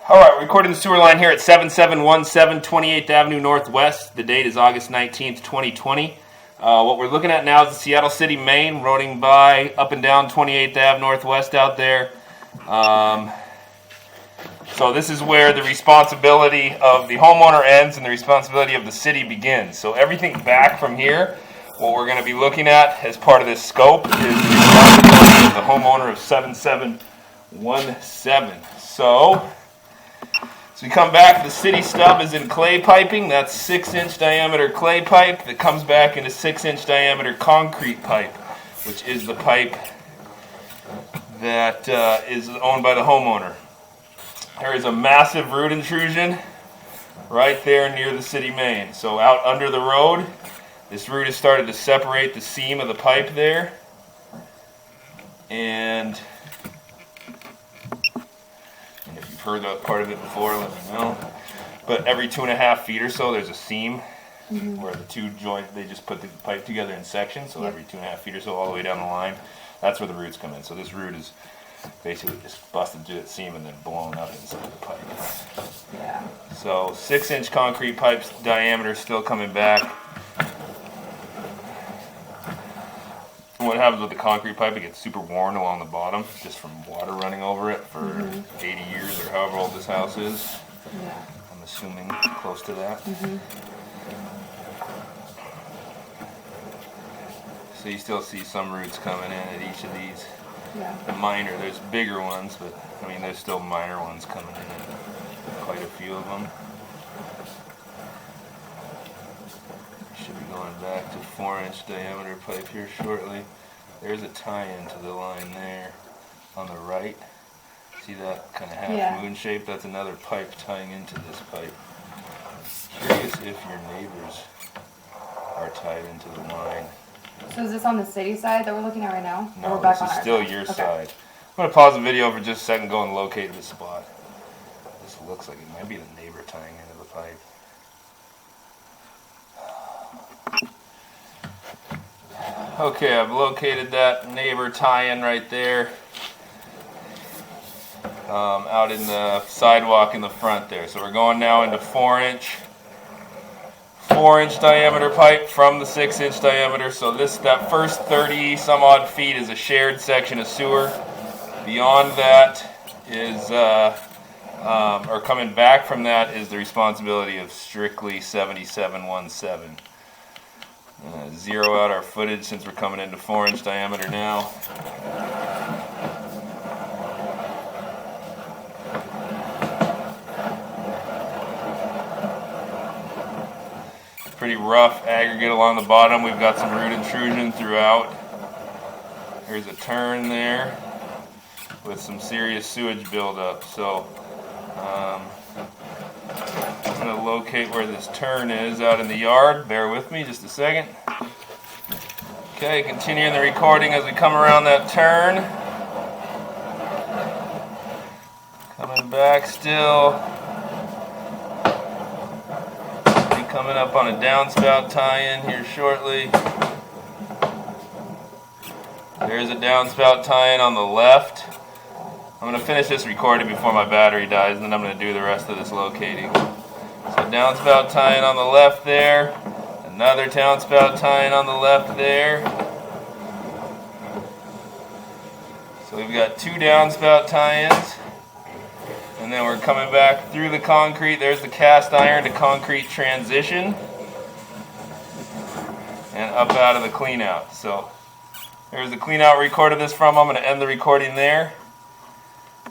All right, we're recording the sewer line here at 7717 28th Avenue Northwest. The date is August 19th, 2020. What we're looking at now is the Seattle City main running by up and down 28th Ave Northwest out there. So this is where the responsibility of the homeowner ends and the responsibility of the city begins. So everything back from here, what we're going to be looking at as part of this scope is the responsibility of the homeowner of 7717. So we come back, the city stub is in clay piping. That's 6-inch diameter clay pipe that comes back into 6-inch diameter concrete pipe, which is the pipe that is owned by the homeowner. There is a massive root intrusion right there near the city main. So out under the road, this root has started to separate the seam of the pipe there. And if you've heard that part of it before, let me know. But every 2.5 feet or so, there's a seam where the two joint, they just put the pipe together in sections. So every 2.5 feet or so, all the way down the line, that's where the roots come in. So this root is basically just busted through that seam and then blown up inside the pipe. Yeah. So 6-inch concrete pipes diameter still coming back. What happens with the concrete pipe, it gets super worn along the bottom just from water running over it for 80 years or however old this house is. Yeah. I'm assuming close to that. So you still see some roots coming in at each of these. Yeah. The minor, there's bigger ones, but I mean there's still minor ones coming in, quite a few of them. Should be going back to 4-inch diameter pipe here shortly. There's a tie-in to the line there on the right. See that kind of half moon shape? That's another pipe tying into this pipe. Curious if your neighbors are tied into the line. So is this on the city side that we're looking at right now? No, or we're back this on is our still side? your Okay. side. I'm going to pause the video for just a second, go and locate the spot. This looks like it might be the neighbor tying into the pipe. Okay, I've located that neighbor tie-in right there, out in the sidewalk in the front there. So we're going now into 4-inch diameter pipe from the 6-inch diameter. So that first 30 some odd feet is a shared section of sewer. Beyond that is, or coming back from that is the responsibility of strictly 7717. Zero out our footage since we're coming into 4-inch diameter now. Pretty rough aggregate along the bottom. We've got some root intrusion throughout. There's a turn there with some serious sewage buildup. So I'm going to locate where this turn is out in the yard. Bear with me just a second. Okay, continuing the recording as we come around that turn. Coming back still. Be coming up on a downspout tie-in here shortly. There's a downspout tie-in on the left. I'm going to finish this recording before my battery dies, and then I'm going to do the rest of this locating. So downspout tie-in on the left there. Another downspout tie-in on the left there. So we've got 2 downspout tie-ins. And then we're coming back through the concrete. There's the cast iron to concrete transition. And up out of the cleanout. So there's the cleanout we recorded this from. I'm going to end the recording there.